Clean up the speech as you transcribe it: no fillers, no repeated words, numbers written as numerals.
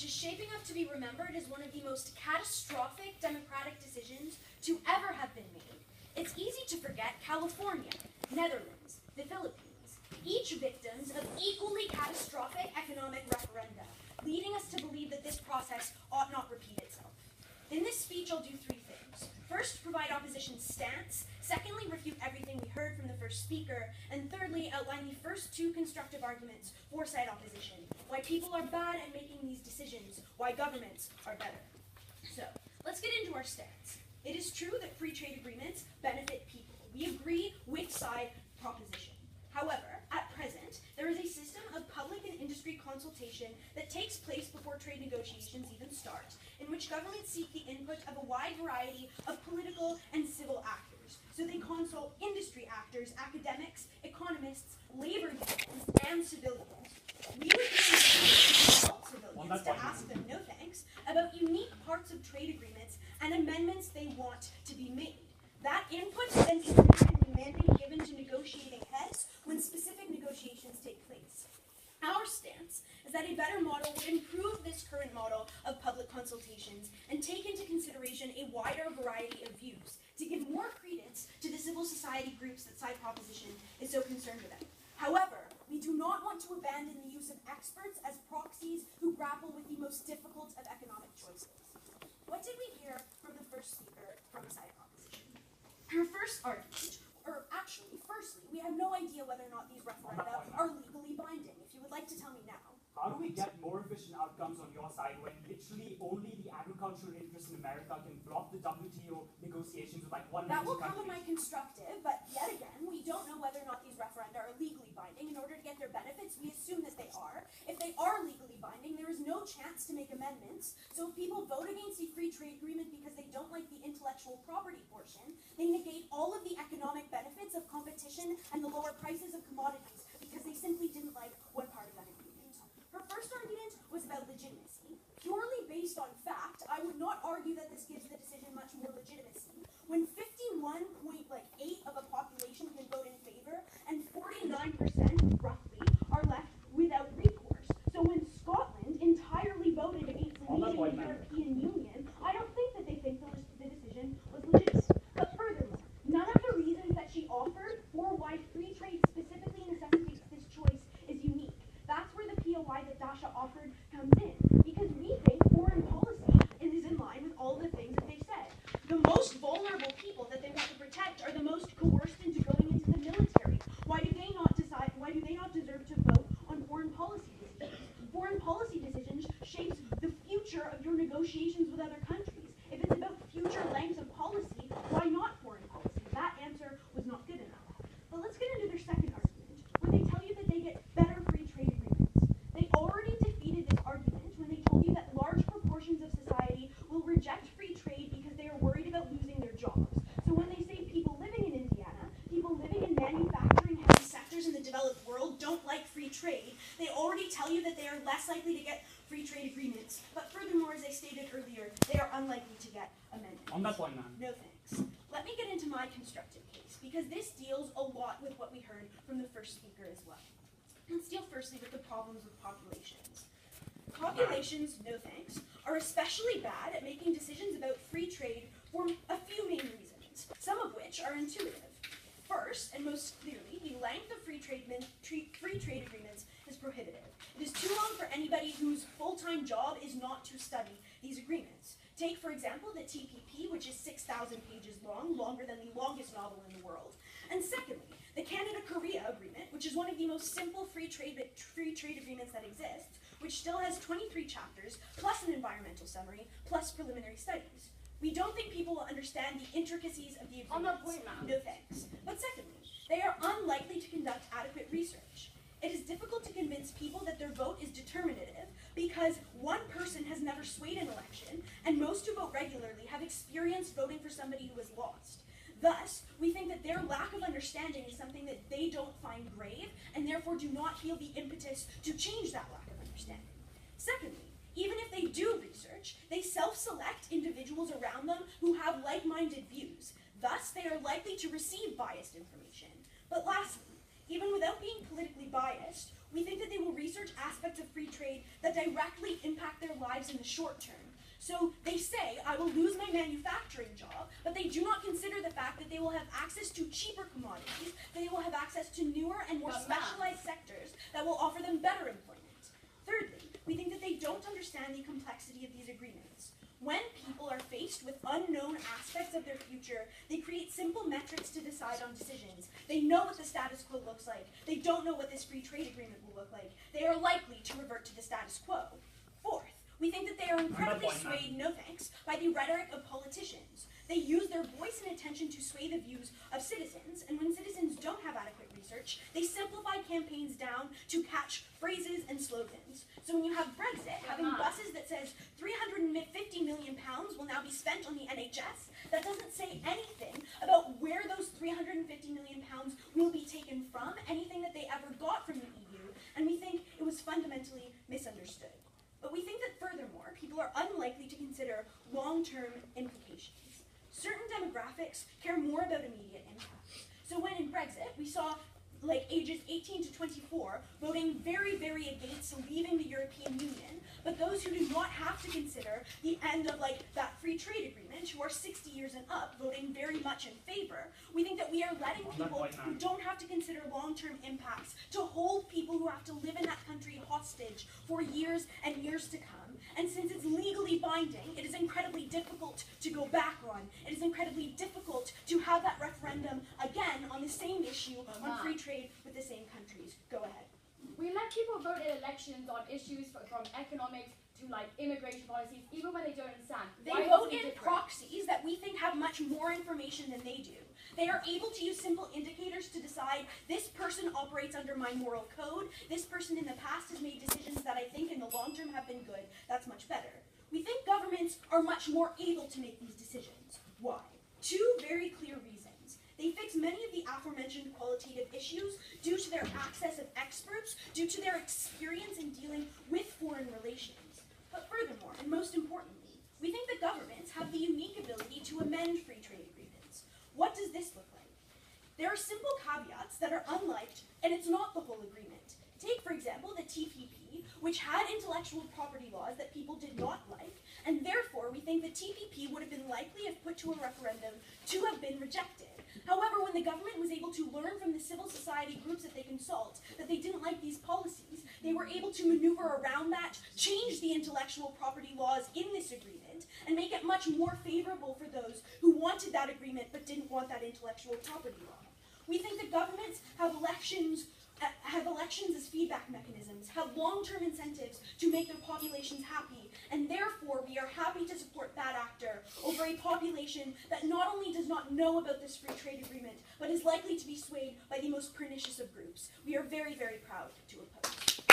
which is shaping up to be remembered as one of the most catastrophic democratic decisions to ever have been made. It's easy to forget California, Netherlands, the Philippines, each victims of equally catastrophic economic referenda, leading us to believe that this process ought not repeat itself. In this speech, I'll do three things. First, provide opposition's stance. Secondly, refute everything we heard from the first speaker. And thirdly, outline the first two constructive arguments for said opposition. Why people are bad at making these decisions. Why governments are better. So, let's get into our stance. It is true that free trade agreements benefit people. We agree with side proposition. However, at present, there is a system of public and industry consultation that takes place before trade negotiations even start, in which governments seek the input of a wide variety of political and civil actors. So they consult industry actors, academics, economists, labor unions, and civilians. We would be consult civilians to ask them, no thanks, about unique parts of trade agreements and amendments they want to be made. That input then considered in the mandate given to negotiating heads when specific negotiations take place. Our stance is that a better model would improve this current model of public consultations and take into consideration a wider variety of views to give more credence to the civil society groups that side proposition is so concerned about. However, we do not want to abandon the use of experts as proxies who grapple with the most difficult of economic choices. What did we hear from the first speaker from the side proposition? Her first argument, or actually, firstly, we have no idea whether or not these referenda are legally binding. If you would like to tell me now. How do we get more efficient outcomes on your side when literally only the agricultural interests in America can block the WTO negotiations with like 190 That will come countries? in my constructive, but yet again, we don't know whether or not these referenda are legally binding. In order to get their benefits, we assume that they are. If they are legally binding, there is no chance to make amendments. So if people vote against the free trade agreement because they don't like the intellectual property portion, they negate all of the economic benefits of competition and the lower prices of commodities because they simply didn't like one part of that agreement. Her first argument was about legitimacy. Purely based on fact, I would not argue that this gives the decision much more legitimacy. When 51.8 of a population can vote in favor and 49% roughly are left without recourse. So when Scotland entirely voted against leaving the European Union, I don't think that they think the decision was legitimate. But furthermore, none of the reasons that she offered for why free trade specifically necessitates this choice is unique. That's where the POI that Dasha offered comes in, because we think foreign policy is in line with all the things that they said. The most vulnerable people that they want to protect are the most coerced into going into the military. Why do they not deserve to vote on foreign policy decisions? Foreign policy decisions shapes the future of your negotiations with other countries. If it's about future lengths of policy, why not foreign policy? That answer was not good enough. But let's get into their second argument, where they tell you that they get better free trade agreements. They already defeated this argument when they told you that large proportions of society will reject free trade because they are worried about losing their jobs. So when they say people living in Indiana, people living in manufacturing-heavy sectors in the developed world don't like free trade, they already tell you that they are less likely to get free trade agreements. But furthermore, as I stated earlier, they are unlikely to get amendments. On that point, ma'am. No thanks. Let me get into my constructive case, because this deals a lot with what we heard from the first speaker as well. Let's deal firstly with the problems with populations. Populations, no thanks, are especially bad at making decisions about free trade for a few main reasons, some of which are intuitive. First, and most clearly, the length of free trade agreements is prohibitive. It is too long for anybody whose full-time job is not to study these agreements. Take, for example, the TPP, which is 6,000 pages long, longer than the longest novel in the world. And secondly, the Canada-Korea agreement, which is one of the most simple free trade agreements that exists, which still has 23 chapters, plus an environmental summary, plus preliminary studies. We don't think people will understand the intricacies of the agreements. On that point, ma'am. No thanks. But secondly, they are unlikely to conduct adequate research. It is difficult to convince people that their vote is determinative because one person has never swayed an election, and most who vote regularly have experienced voting for somebody who has lost. Thus, we think that their lack of understanding is something that they don't find grave, and therefore do not feel the impetus to change that lack of understanding. Secondly, even if they do research, they self-select individuals around them who have like-minded views. Thus, they are likely to receive biased information. But lastly, even without being politically biased, we think that they will research aspects of free trade that directly impact their lives lives in the short term. So they say, I will lose my manufacturing job, but they do not consider the fact that they will have access to cheaper commodities, they will have access to newer and more specialized sectors that will offer them better employment. Thirdly, we think that they don't understand the complexity of these agreements. When people are faced with unknown aspects of their future, they create simple metrics to decide on decisions. They know what the status quo looks like. They don't know what this free trade agreement will look like. They are likely to revert to the status quo. Fourth, we think that they are incredibly swayed, no thanks, by the rhetoric of politicians. They use their voice and attention to sway the views of citizens, and when citizens don't have adequate research, they simplify campaigns down to catch phrases and slogans. So when you have Brexit having buses that says £350 million will now be spent on the NHS, that doesn't say anything about where those £350 million will be taken from, anything that they ever got from the EU, and we think it was fundamentally misunderstood. But we think that furthermore, people are unlikely to consider long-term implications. Certain demographics care more about immediate impact. So when in Brexit, we saw ages 18 to 24 voting very, very against leaving the European Union, but those who do not have to consider the end of that free trade agreement, who are 60 years and up, voting very much in favor, we think that we are letting people who don't have to consider long-term impacts to hold people who have to live in that country hostage for years and years to come. And since it's legally binding, it is incredibly difficult to go back on. It is incredibly difficult to have that referendum again on the same issue on free trade with the same countries. Go ahead. We let people vote in elections on issues from economics to immigration policies, even when they don't understand. They vote in proxies that we think have much more information than they do. They are able to use simple indicators to decide this person operates under my moral code, this person in the past has made decisions that I think in the long term have been good, that's much better. We think governments are much more able to make these decisions. Why? Two very clear reasons. They fix many of the aforementioned qualitative issues due to their access of experts, due to their experience in dealing with foreign relations. But furthermore, and most importantly, we think that governments have the unique ability to amend free trade agreements. What does this look like? There are simple caveats that are unliked, and it's not the whole agreement. Take, for example, the TPP, which had intellectual property laws that people did not like, and therefore we think the TPP would have been likely, if put to a referendum, to have been rejected. However, when the government was able to learn from the civil society groups that they consult that they didn't like these policies, they were able to maneuver around that, change the intellectual property laws in this agreement, and make it much more favorable for those who wanted that agreement but didn't want that intellectual property law. We think that governments have elections as feedback mechanisms, have long-term incentives to make their populations happy, and therefore we are happy to support that actor over a population that not only does not know about this free trade agreement, but is likely to be swayed by the most pernicious of groups. We are very, very proud to oppose.